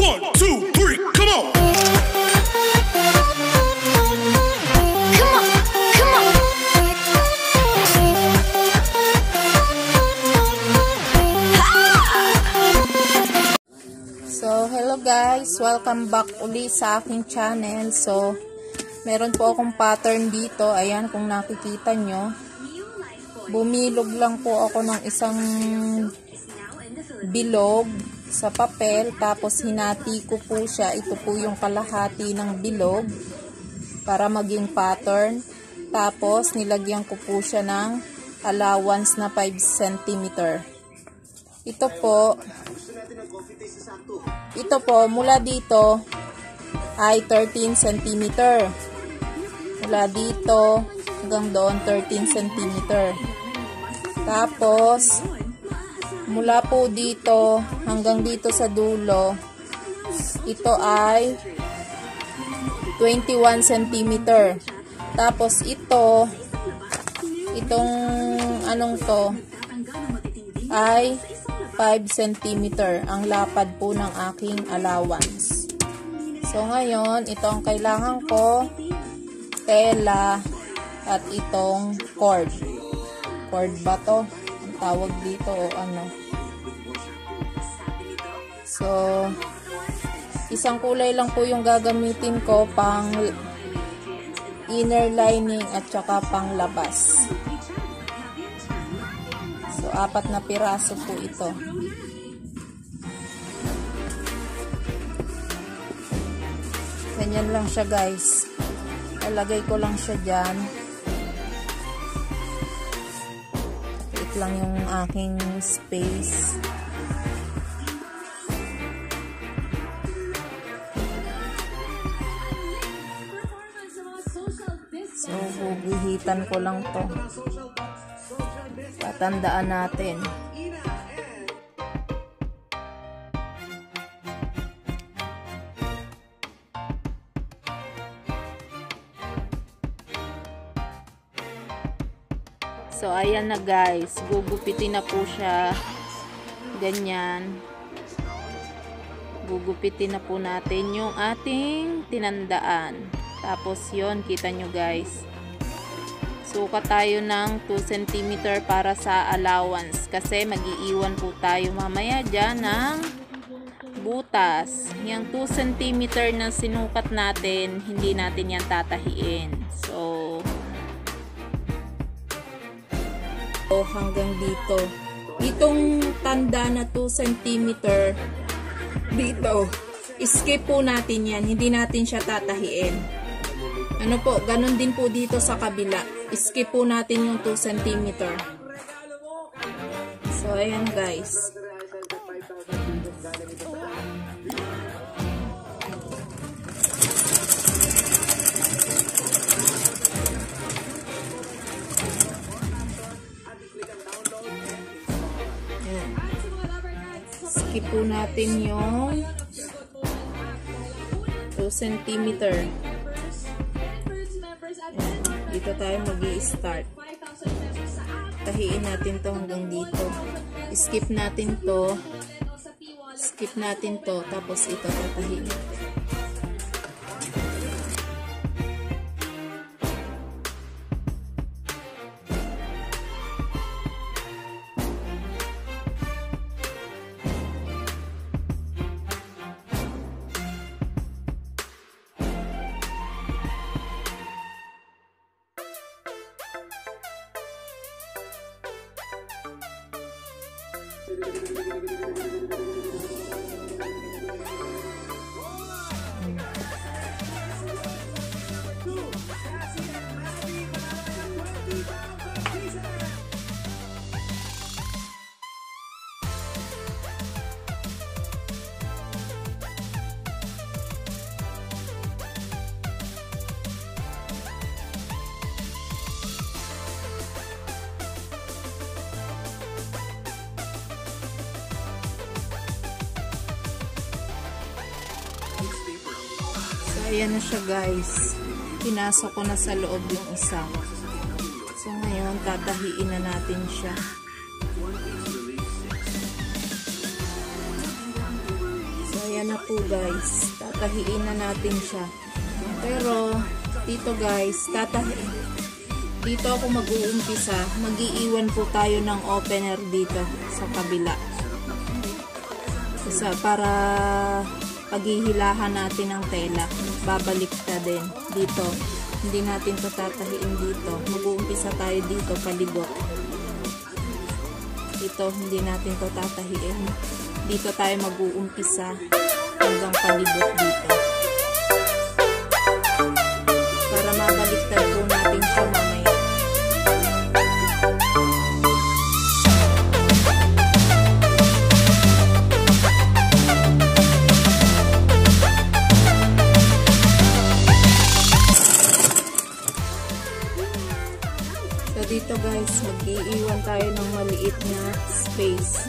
1, 2, 3, come on! So, hello guys! Welcome back uli sa aking channel. So, meron po akong pattern dito. Ayan, kung nakikita nyo. Bumilog lang po ako ng isang bilog sa papel. Tapos, hinati ko po siya. Ito po yung kalahati ng bilog para maging pattern. Tapos, nilagyan ko po siya ng allowance na 5 cm. Ito po, mula dito ay 13 cm. Mula dito hanggang doon 13 cm. Tapos, mula po dito hanggang dito sa dulo, ito ay 21 cm. Tapos, itong anong to ay 5 cm ang lapad po ng aking allowance. So, ngayon, ito ang kailangan ko, tela, at itong cord. Cord ba to? Ang tawag dito o ano? So, isang kulay lang po yung gagamitin ko pang inner lining at saka pang labas. So, 4 na piraso po ito. Ganyan lang siya guys. Lalagay ko lang siya dyan. Ito lang yung aking space. So, bubuhitan ko lang to. Tatandaan natin. So, ayan na guys. Gugupitin na po siya. Ganyan. Gugupitin na po natin yung ating tinandaan. Tapos yon, kita nyo guys. Sukat tayo ng 2 cm para sa allowance. Kasi mag-iiwan po tayo mamaya dyan ng butas. Yung 2 cm na sinukat natin, hindi natin yan tatahiin. So, hanggang dito. Itong tanda na 2 cm dito, skip po natin yan. Hindi natin siya tatahiin. Ano po, ganun din po dito sa kabila. Skip po natin yung 2 cm. So, ayan guys. Skip po natin yung 2 cm. Dito tayo mag-i-start. Tahiin natin to hanggang dito. Skip natin to. Skip natin to. Tapos ito tatahiin natin. Ayan na siya guys. Pinasok ko na sa loob yung isa. So ngayon, tatahiin na natin siya. So ayan na po guys, tatahiin na natin siya. Pero dito guys, dito ako mag-uumpisa. Mag-iiwan po tayo ng opener dito sa kabila. Para paghihilahan natin ng tela, babalik ta din dito. Hindi natin to tatahiin dito. Mag-uumpisa tayo dito, palibot. Ito, hindi natin to tatahiin. Dito tayo mag-uumpisa hanggang palibot dito. Para mabaliktad po natin siya mamaya. So dito guys, mag-iiwan tayo ng maliit na space.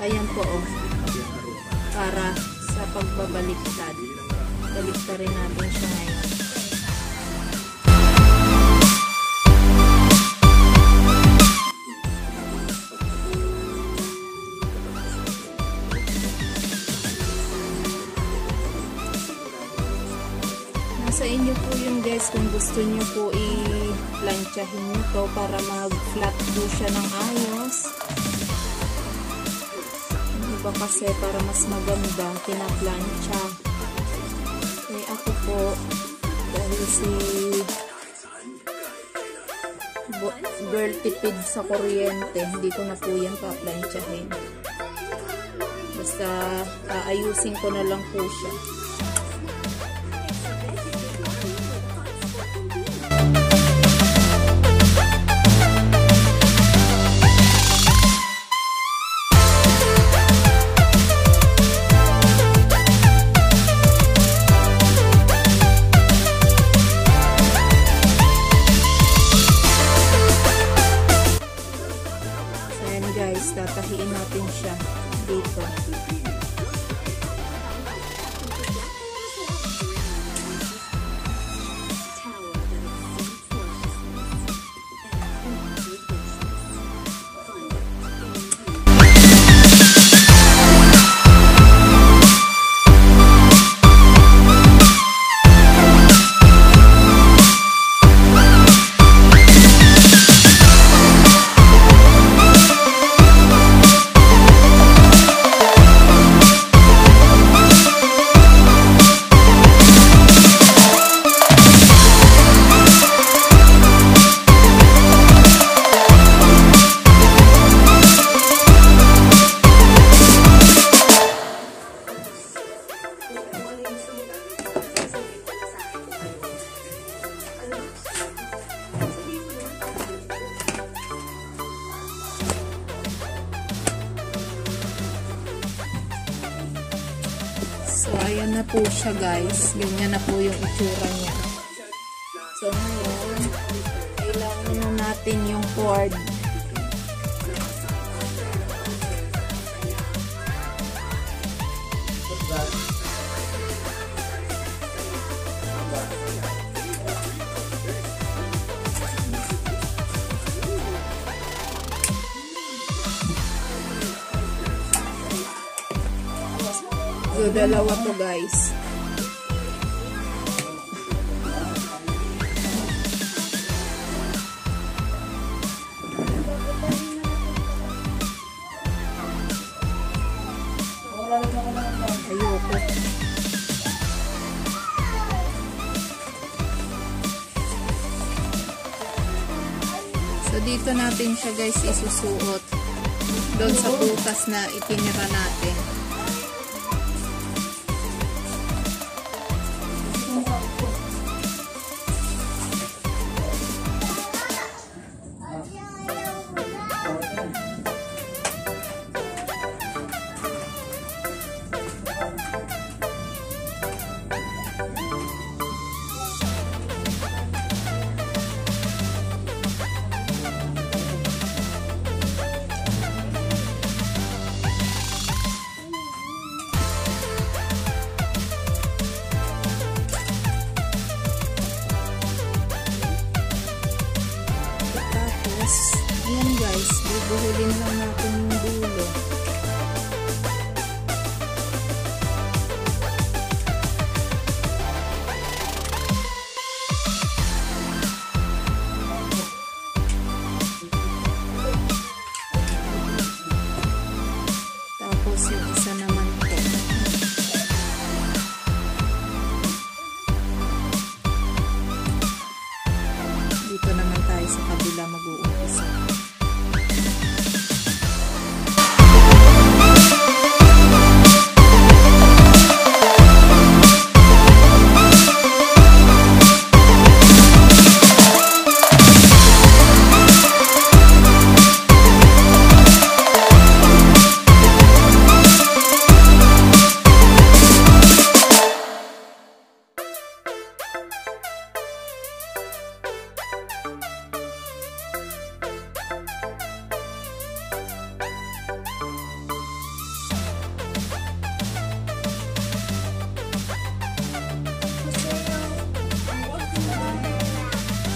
Ayan po para sa pagbabaliktad. Baliktarin natin siya ngayon. Nasa inyo po yun guys kung gusto nyo po i-planchahin nyo to para mag-flat po siya ng ayos. Iba kasi para mas maganda pinaplancha. Eh ako po dahil si girl tipid sa kuryente, hindi ko na po yan paplantsahin. Basta aayusin ko na lang po siya. Tatahiin natin siya dito. So, ayan na po siya guys. Ganyan na po yung itsura niya. So, ngayon, kailangan na natin yung cord. So, dalawa to guys. Ayoko. So, dito natin siya guys isusuot. Doon sa butas na itinira natin.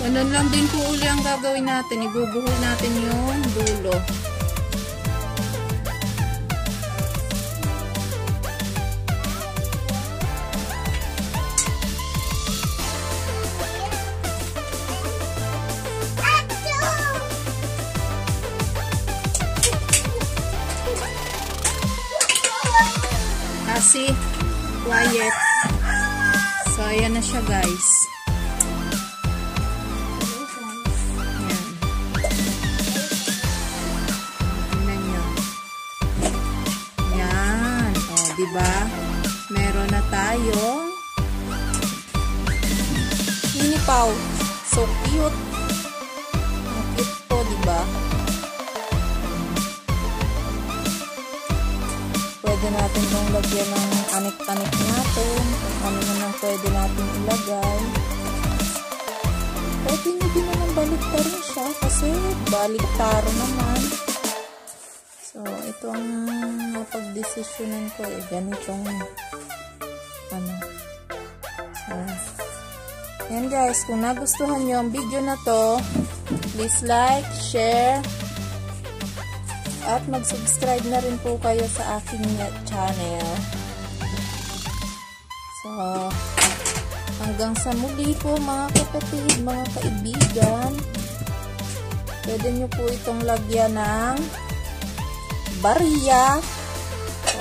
Ganun lang din po uli ang gagawin natin. Ibubuhol natin yung dulo. Kasi quiet. So ayan na siya guys. Diba? Meron na tayong mini pouch. So cute. Ang cute po, diba? Pwede natin itong lagyan ng anik-anik natin. Kung ano naman pwede natin ilagay. Pwede nyo din naman baliktarin siya kasi baliktaro naman. So, ito ang napag-desisyonan ko eh. Ganitong ano. So, yan guys. Kung nagustuhan nyo ang video na to, please like, share, at mag-subscribe na rin po kayo sa aking channel. So, hanggang sa muli po mga kapatid, mga kaibigan. Pwede nyo po itong lagyan ng bariya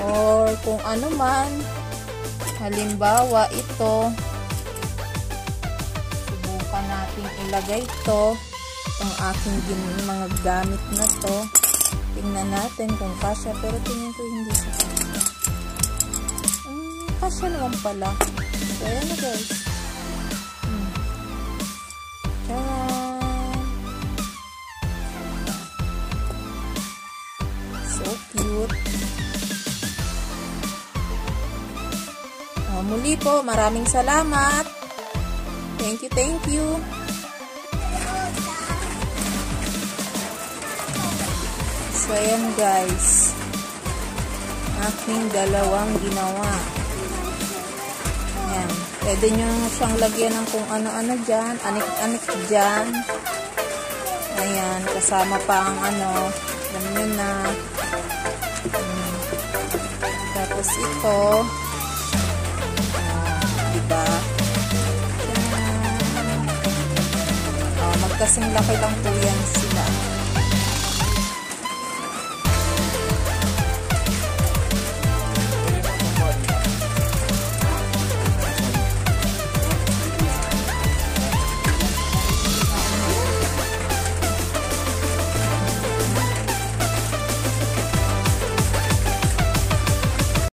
or kung ano man. Halimbawa ito, subukan natin ilagay ito, itong aking mga gamit na to. Tingnan natin kung kasya, pero tingnan ko hindi sa kasya naman pala. So ayan na guys. So cute. Muli po, maraming salamat. Thank you, thank you. So, ayan guys. Aking dalawang ginawa. Ayan. Pwede nyo siyang lagyan ng kung ano-ano dyan. Anik-anik dyan. Ayan. Kasama pa ang ano. Alam nyo na. Tapos ito. Diba? Magkasing laki lang po yan sila.